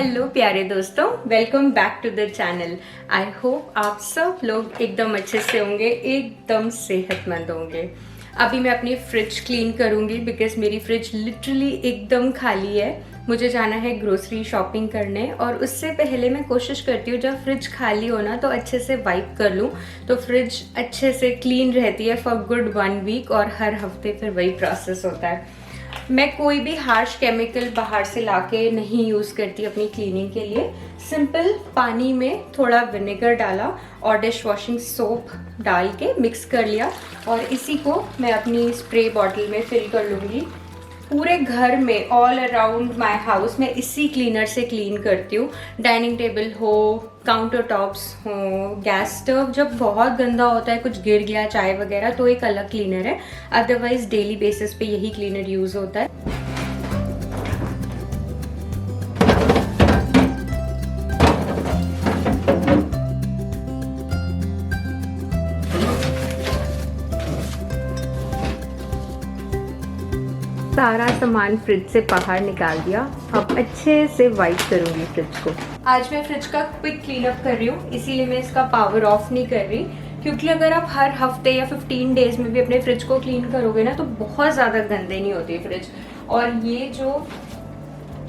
Hello प्यारे दोस्तों, welcome back to the channel. I hope आप सब लोग एकदम अच्छे से होंगे, एकदम सेहतमंद होंगे। अभी मैं अपनी फ्रिज क्लीन करूंगी बिकॉज मेरी फ्रिज लिटरली एकदम खाली है। मुझे जाना है ग्रोसरी शॉपिंग करने और उससे पहले मैं कोशिश करती हूँ जब फ्रिज खाली हो ना तो अच्छे से वाइप कर लूँ, तो फ्रिज अच्छे से क्लीन रहती है फॉर गुड 1 वीक और हर हफ्ते फिर वही प्रोसेस होता है। मैं कोई भी हार्श केमिकल बाहर से लाके नहीं यूज़ करती अपनी क्लीनिंग के लिए। सिंपल पानी में थोड़ा विनेगर डाला और डिश वॉशिंग सोप डाल के मिक्स कर लिया और इसी को मैं अपनी स्प्रे बॉटल में फिल कर लूँगी। पूरे घर में ऑल अराउंड माय हाउस मैं इसी क्लीनर से क्लीन करती हूँ। डाइनिंग टेबल हो, काउंटर टॉप्स हो, गैस स्टोव जब बहुत गंदा होता है, कुछ गिर गया चाय वगैरह, तो एक अलग क्लीनर है। अदरवाइज डेली बेसिस पे यही क्लीनर यूज़ होता है। सारा सामान फ्रिज से बाहर निकाल दिया। अब अच्छे से वाइप करूंगी फ्रिज को। आज मैं फ्रिज का क्विक क्लीन अप कर रही हूँ, इसीलिए मैं इसका पावर ऑफ नहीं कर रही, क्योंकि अगर आप हर हफ्ते या 15 डेज में भी अपने फ्रिज को क्लीन करोगे ना तो बहुत ज़्यादा गंदे नहीं होती फ्रिज। और ये जो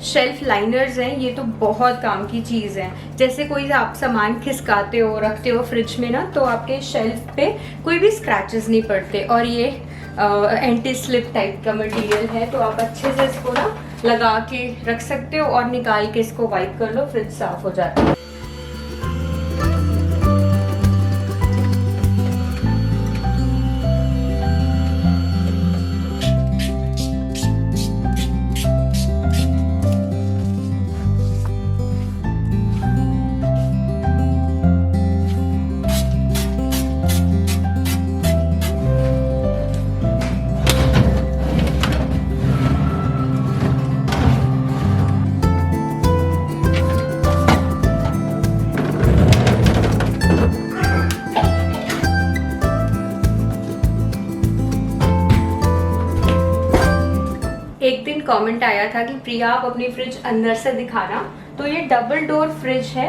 शेल्फ लाइनर्स हैं ये तो बहुत काम की चीज़ है। जैसे कोई आप सामान खिसकाते हो, रखते हो फ्रिज में ना, तो आपके शेल्फ पे कोई भी स्क्रैचेस नहीं पड़ते। और ये एंटी स्लिप टाइप का मटेरियल है, तो आप अच्छे से इसको ना लगा के रख सकते हो और निकाल के इसको वाइप कर लो, फ्रिज साफ हो जाता है। एक दिन कमेंट आया था कि प्रिया आप अपनी फ्रिज अंदर से दिखाना, तो ये डबल डोर फ्रिज है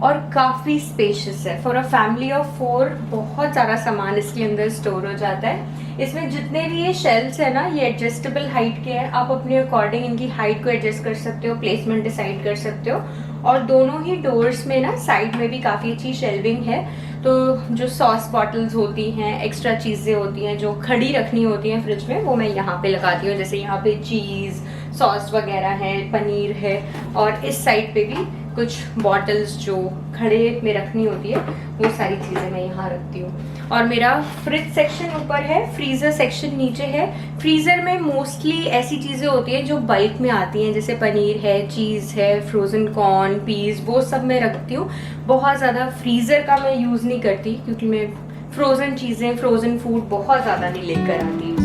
और काफी स्पेशियस है। फॉर अ फैमिली ऑफ 4 बहुत सारा सामान इसके अंदर स्टोर हो जाता है। इसमें जितने भी ये शेल्फ्स है ना, ये एडजस्टेबल हाइट के हैं। आप अपने अकॉर्डिंग इनकी हाइट को एडजस्ट कर सकते हो, प्लेसमेंट डिसाइड कर सकते हो। और दोनों ही डोर्स में ना साइड में भी काफी अच्छी शेल्विंग है। तो जो सॉस बॉटल्स होती हैं, एक्स्ट्रा चीजें होती हैं जो खड़ी रखनी होती हैं फ्रिज में, वो मैं यहाँ पे लगाती हूँ। जैसे यहाँ पे चीज, सॉस वगैरह है, पनीर है, और इस साइड पे भी कुछ बॉटल्स जो खड़े में रखनी होती है, वो सारी चीज़ें मैं यहाँ रखती हूँ। और मेरा फ्रिज सेक्शन ऊपर है, फ्रीज़र सेक्शन नीचे है। फ्रीज़र में मोस्टली ऐसी चीज़ें होती हैं जो बल्क में आती हैं, जैसे पनीर है, चीज़ है, फ्रोज़न कॉर्न, पीस, वो सब मैं रखती हूँ। बहुत ज़्यादा फ्रीज़र का मैं यूज़ नहीं करती, क्योंकि मैं फ्रोज़न चीज़ें, फ्रोज़न फूड बहुत ज़्यादा नहीं लेकर आती हूँ।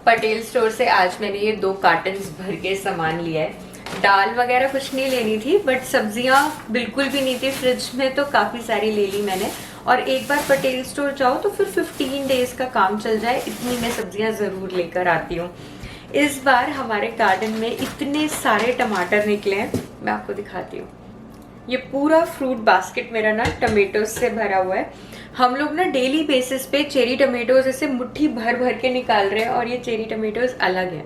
पटेल स्टोर से आज मैंने ये 2 कार्टन्स भर के सामान लिया है। दाल वगैरह कुछ नहीं लेनी थी, बट सब्जियां बिल्कुल भी नहीं थी फ्रिज में, तो काफ़ी सारी ले ली मैंने। और एक बार पटेल स्टोर जाओ तो फिर 15 डेज का काम चल जाए, इतनी मैं सब्जियां ज़रूर लेकर आती हूँ। इस बार हमारे गार्डन में इतने सारे टमाटर निकले हैं, मैं आपको दिखाती हूँ। ये पूरा फ्रूट बास्केट मेरा ना टमेटोज से भरा हुआ है। हम लोग ना डेली बेसिस पे चेरी टमेटोज ऐसे मुट्ठी भर भर के निकाल रहे हैं, और ये चेरी टमेटोज अलग है।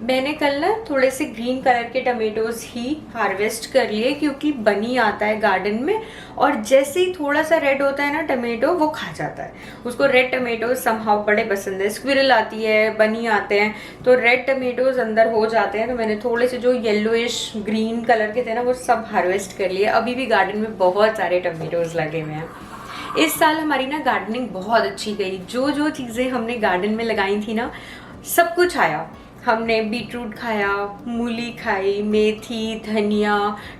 मैंने कल ना थोड़े से ग्रीन कलर के टमेटोज ही हार्वेस्ट कर लिए, क्योंकि बनी आता है गार्डन में, और जैसे ही थोड़ा सा रेड होता है ना टमेटो, वो खा जाता है। उसको रेड टमेटोज समहाउ बड़े पसंद है। स्क्विरल आती है, बनी आते हैं, तो रेड टमेटोज अंदर हो जाते हैं। तो मैंने थोड़े से जो येलोइश ग्रीन कलर के थे ना, वो सब हार्वेस्ट कर लिए। अभी भी गार्डन में बहुत सारे टमेटोज लगे हुए हैं। इस साल हमारी ना गार्डनिंग बहुत अच्छी गई। जो जो चीज़ें हमने गार्डन में लगाई थी ना, सब कुछ आया। हमने बीटरूट खाया, मूली खाई, मेथी, धनिया,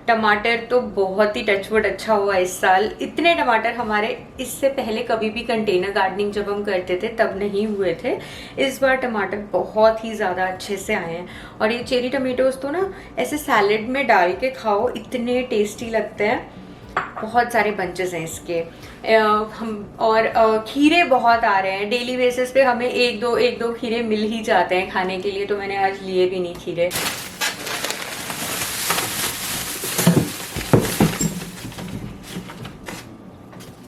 टमाटर तो बहुत ही टचवुड अच्छा हुआ इस साल। इतने टमाटर हमारे इससे पहले कभी भी कंटेनर गार्डनिंग जब हम करते थे तब नहीं हुए थे। इस बार टमाटर बहुत ही ज़्यादा अच्छे से आए हैं। और ये चेरी टमेटोज तो ना ऐसे सैलेड में डाल के खाओ, इतने टेस्टी लगते हैं। बहुत सारे बंचेस हैं इसके। हम और खीरे बहुत आ रहे हैं डेली बेसिस पे, हमें एक दो खीरे मिल ही जाते हैं खाने के लिए, तो मैंने आज लिए भी नहीं खीरे।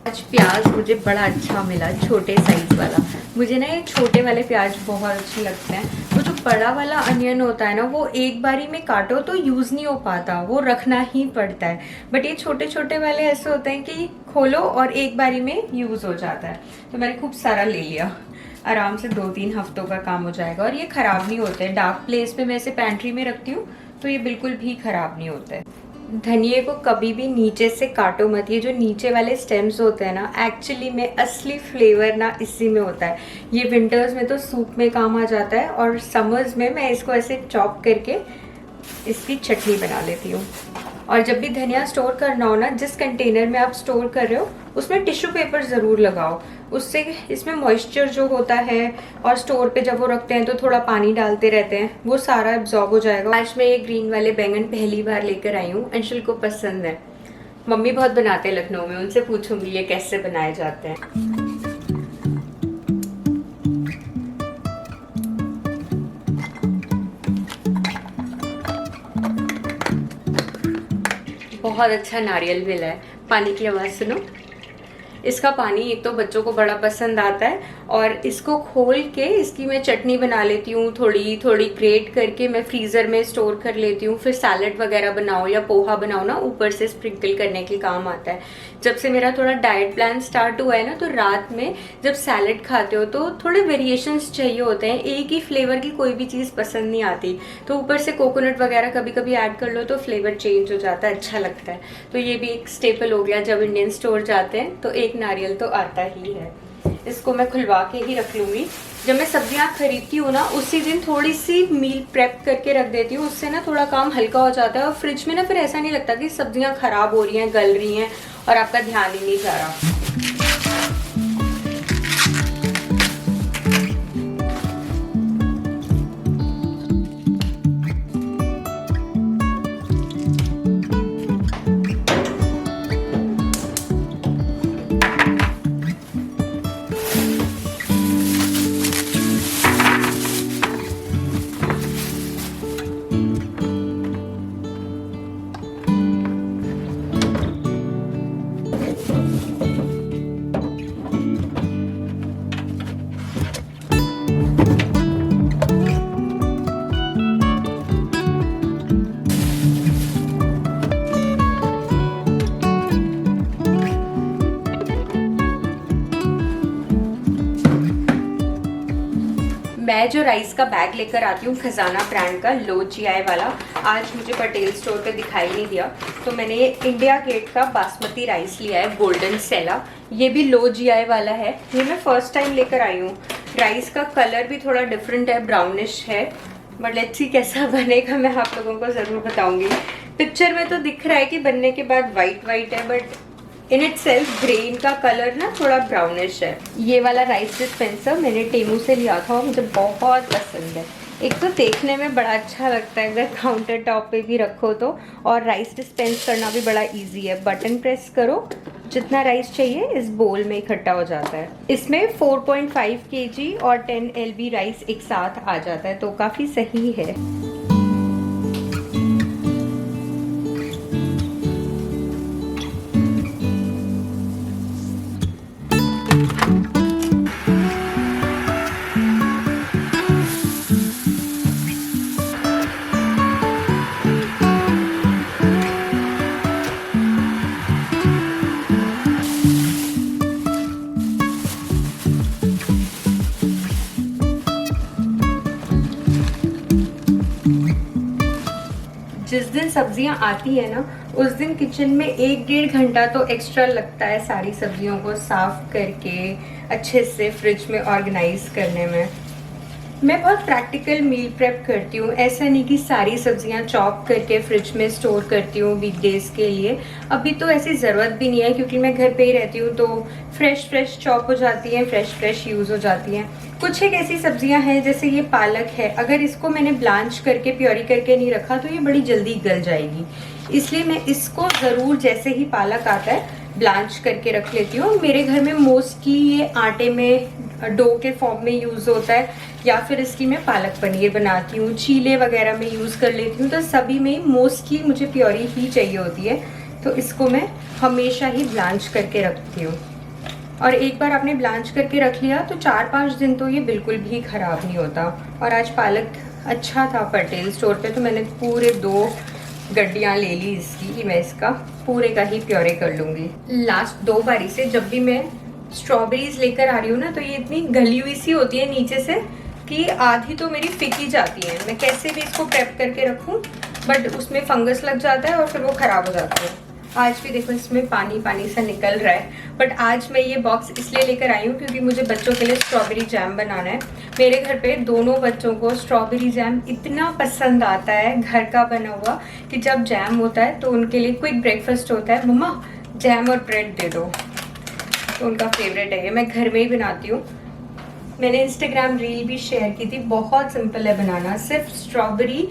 आज प्याज मुझे बड़ा अच्छा मिला, छोटे साइज वाला। मुझे ना ये छोटे वाले प्याज बहुत अच्छे लगते हैं। वो जो बड़ा वाला अनियन होता है ना, वो एक बारी में काटो तो यूज़ नहीं हो पाता, वो रखना ही पड़ता है। बट ये छोटे छोटे वाले ऐसे होते हैं कि खोलो और एक बारी में यूज़ हो जाता है। तो मैंने खूब सारा ले लिया, आराम से 2-3 हफ्तों का काम हो जाएगा। और ये ख़राब नहीं होते हैं। डार्क प्लेस पे मैं इसे पैंट्री में रखती हूँ तो ये बिल्कुल भी ख़राब नहीं होता है। धनिए को कभी भी नीचे से काटो मत। ये जो नीचे वाले स्टेम्स होते हैं ना, एक्चुअली में असली फ्लेवर ना इसी में होता है। ये विंटर्स में तो सूप में काम आ जाता है, और समर्स में मैं इसको ऐसे चॉप करके इसकी चटनी बना लेती हूँ। और जब भी धनिया स्टोर करना हो ना, जिस कंटेनर में आप स्टोर कर रहे हो उसमें टिश्यू पेपर ज़रूर लगाओ, उससे इसमें मॉइस्चर जो होता है, और स्टोर पे जब वो रखते हैं तो थोड़ा पानी डालते रहते हैं, वो सारा एब्जॉर्ब हो जाएगा। आज मैं ये ग्रीन वाले बैंगन पहली बार लेकर आई हूँ, अंशुल को पसंद है। मम्मी बहुत बनाते हैं लखनऊ में, उनसे पूछूंगी ये कैसे बनाए जाते हैं। बहुत अच्छा नारियल मिला है। पानी की आवाज़ सुनो। इसका पानी एक तो बच्चों को बड़ा पसंद आता है, और इसको खोल के इसकी मैं चटनी बना लेती हूँ। थोड़ी थोड़ी ग्रेट करके मैं फ्रीज़र में स्टोर कर लेती हूँ। फिर सैलड वगैरह बनाओ या पोहा बनाओ ना, ऊपर से स्प्रिंकल करने के काम आता है। जब से मेरा थोड़ा डाइट प्लान स्टार्ट हुआ है ना, तो रात में जब सैलड खाते हो तो थोड़े वेरिएशंस चाहिए होते हैं। एक ही फ्लेवर की कोई भी चीज़ पसंद नहीं आती, तो ऊपर से कोकोनट वगैरह कभी कभी ऐड कर लो तो फ्लेवर चेंज हो जाता है, अच्छा लगता है। तो ये भी एक स्टेपल हो गया, जब इंडियन स्टोर जाते हैं तो एक नारियल तो आता ही है। इसको मैं खुलवा के ही रख लूँगी। जब मैं सब्जियां खरीदती हूँ ना, उसी दिन थोड़ी सी मील प्रेप करके रख देती हूँ, उससे ना थोड़ा काम हल्का हो जाता है। और फ्रिज में ना फिर ऐसा नहीं लगता कि सब्जियां खराब हो रही हैं, गल रही हैं और आपका ध्यान ही नहीं जा रहा। मैं जो राइस का बैग लेकर आती हूँ खजाना ब्रांड का, लो जीआई वाला, आज मुझे पटेल स्टोर पे दिखाई नहीं दिया, तो मैंने ये इंडिया गेट का बासमती राइस लिया है, गोल्डन सेला। ये भी लो जीआई वाला है। ये मैं फर्स्ट टाइम लेकर आई हूँ। राइस का कलर भी थोड़ा डिफरेंट है, ब्राउनिश है, बट लेट्स सी कैसा बनेगा, मैं आप लोगों को ज़रूर बताऊँगी। पिक्चर में तो दिख रहा है कि बनने के बाद वाइट है, but in it self grain का कलर ना थोड़ा ब्राउनिश है। ये वाला राइस डिस्पेंसर मैंने टेमू से लिया था, मुझे बहुत पसंद है। एक तो देखने में बड़ा अच्छा लगता है, अगर काउंटर टॉप पे भी रखो तो, और राइस डिस्पेंस करना भी बड़ा इजी है। बटन प्रेस करो, जितना राइस चाहिए इस बोल में इकट्ठा हो जाता है। इसमें 4.5 kg और 10 lb राइस एक साथ आ जाता है, तो काफ़ी सही है। जिस दिन सब्जियां आती है ना, उस दिन किचन में 1-1.5 घंटा तो एक्स्ट्रा लगता है सारी सब्जियों को साफ करके अच्छे से फ्रिज में ऑर्गेनाइज करने में। मैं बहुत प्रैक्टिकल मील प्रेप करती हूँ। ऐसा नहीं कि सारी सब्जियां चॉप करके फ्रिज में स्टोर करती हूँ वीकडेज के लिए। अभी तो ऐसी ज़रूरत भी नहीं है, क्योंकि मैं घर पे ही रहती हूँ, तो फ्रेश चॉप हो जाती हैं, फ्रेश यूज़ हो जाती हैं। कुछ एक ऐसी सब्जियां हैं, जैसे ये पालक है, अगर इसको मैंने ब्लांच करके प्योरी करके नहीं रखा तो ये बड़ी जल्दी गल जाएगी। इसलिए मैं इसको ज़रूर जैसे ही पालक आता है ब्लांच करके रख लेती हूँ। मेरे घर में मोस्टली ये आटे में डो के फॉर्म में यूज़ होता है, या फिर इसकी मैं पालक पनीर बनाती हूँ, चीले वगैरह में यूज़ कर लेती हूँ। तो सभी में मोस्टली मुझे प्योरी ही चाहिए होती है, तो इसको मैं हमेशा ही ब्लांच करके रखती हूँ। और एक बार आपने ब्लांच करके रख लिया तो 4-5 दिन तो ये बिल्कुल भी ख़राब नहीं होता। और आज पालक अच्छा था पटेल स्टोर पे, तो मैंने पूरे 2 गड्डियाँ ले ली इसकी कि मैं इसका पूरे का ही प्योरे कर लूँगी। लास्ट 2 बारी से जब भी मैं स्ट्रॉबेरीज लेकर आ रही हूँ ना, तो ये इतनी गली हुई सी होती है नीचे से कि आधी तो मेरी फिकी जाती है। मैं कैसे भी इसको प्रेप करके रखूँ बट उसमें फंगस लग जाता है और फिर वो ख़राब हो जाता है। आज भी देखो इसमें पानी पानी सा निकल रहा है, बट आज मैं ये बॉक्स इसलिए लेकर आई हूँ क्योंकि मुझे बच्चों के लिए स्ट्रॉबेरी जैम बनाना है। मेरे घर पे दोनों बच्चों को स्ट्रॉबेरी जैम इतना पसंद आता है घर का बना हुआ, कि जब जैम होता है तो उनके लिए क्विक ब्रेकफास्ट होता है, मम्मा जैम और ब्रेड दे दो, तो उनका फेवरेट है ये। मैं घर में ही बनाती हूँ। मैंने इंस्टाग्राम रील भी शेयर की थी, बहुत सिंपल है बनाना। सिर्फ स्ट्रॉबेरी,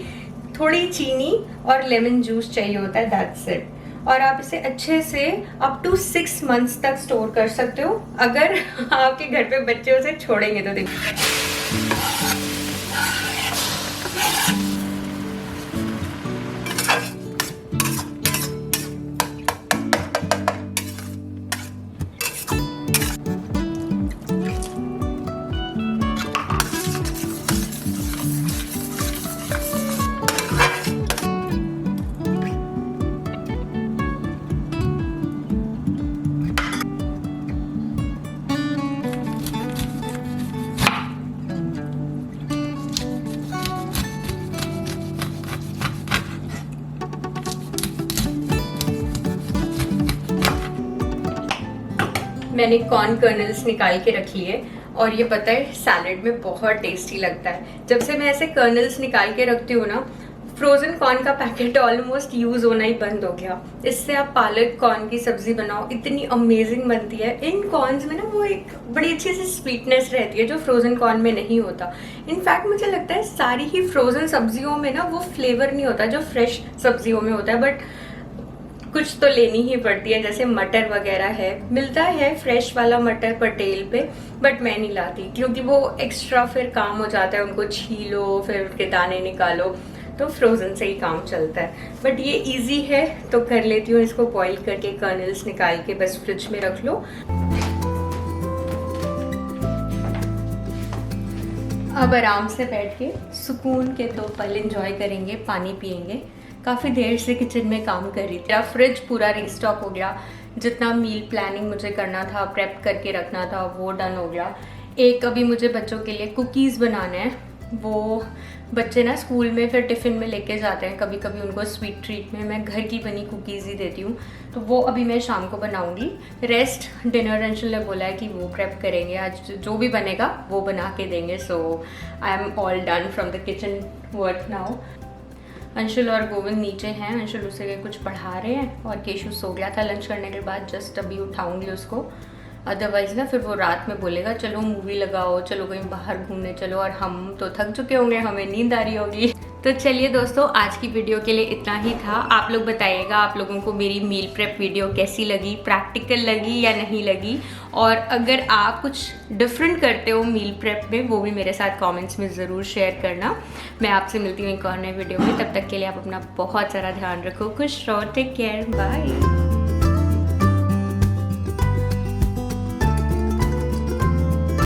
थोड़ी चीनी और लेमन जूस चाहिए होता है, दैट्स इट। और आप इसे अच्छे से अप टू 6 मंथ्स तक स्टोर कर सकते हो, अगर आपके घर पे बच्चे उसे छोड़ेंगे तो। देखिए मैंने कॉर्न कर्नल्स निकाल के रख लिए, और ये पता है सैलेड में बहुत टेस्टी लगता है। जब से मैं ऐसे कर्नल्स निकाल के रखती हूँ ना, फ्रोजन कॉर्न का पैकेट ऑलमोस्ट यूज होना ही बंद हो गया। इससे आप पालक कॉर्न की सब्जी बनाओ, इतनी अमेजिंग बनती है। इन कॉर्न्स में ना वो एक बड़ी अच्छी सी स्वीटनेस रहती है जो फ्रोजन कॉर्न में नहीं होता। इनफैक्ट मुझे लगता है सारी ही फ्रोजन सब्जियों में ना वो फ्लेवर नहीं होता जो फ्रेश सब्जियों में होता है, बट कुछ तो लेनी ही पड़ती है। जैसे मटर वगैरह है, मिलता है फ्रेश वाला मटर पटेल पे, बट मैं नहीं लाती क्योंकि वो एक्स्ट्रा फिर काम हो जाता है, उनको छीलो फिर उनके दाने निकालो, तो फ्रोजन से ही काम चलता है। बट ये इजी है तो कर लेती हूँ। इसको बॉईल करके कर्नल्स निकाल के बस फ्रिज में रख लो। अब आराम से बैठ के सुकून के 2 पल एंजॉय करेंगे, पानी पियेंगे। काफ़ी देर से किचन में काम कर रही थी। मेरा फ्रिज पूरा रीस्टॉक हो गया, जितना मील प्लानिंग मुझे करना था, प्रेप करके रखना था, वो डन हो गया। एक अभी मुझे बच्चों के लिए कुकीज़ बनाने हैं। वो बच्चे ना स्कूल में फिर टिफ़िन में लेके जाते हैं, कभी कभी उनको स्वीट ट्रीट में मैं घर की बनी कुकीज़ ही देती हूँ, तो वो अभी मैं शाम को बनाऊँगी। रेस्ट डिनर अंशुल ने बोला है कि वो प्रेप करेंगे, आज जो भी बनेगा वो बना के देंगे। So I am all done from the kitchen work now. Anshul और गोविंद नीचे हैं, अंशुल उसे कुछ पढ़ा रहे हैं और केशु सो गया था लंच करने के बाद, जस्ट अभी उठाऊंगी उसको। अदरवाइज ना फिर वो रात में बोलेगा चलो मूवी लगाओ, चलो कहीं बाहर घूमने चलो, और हम तो थक चुके होंगे, हमें नींद आ रही होगी। तो चलिए दोस्तों, आज की वीडियो के लिए इतना ही था। आप लोग बताइएगा आप लोगों को मेरी मील प्रेप वीडियो कैसी लगी, प्रैक्टिकल लगी या नहीं लगी, और अगर आप कुछ डिफरेंट करते हो मील प्रेप में वो भी मेरे साथ कमेंट्स में ज़रूर शेयर करना। मैं आपसे मिलती हूँ एक और नए वीडियो में, तब तक के लिए आप अपना बहुत सारा ध्यान रखो, खुश रहो, टेक केयर, बाय।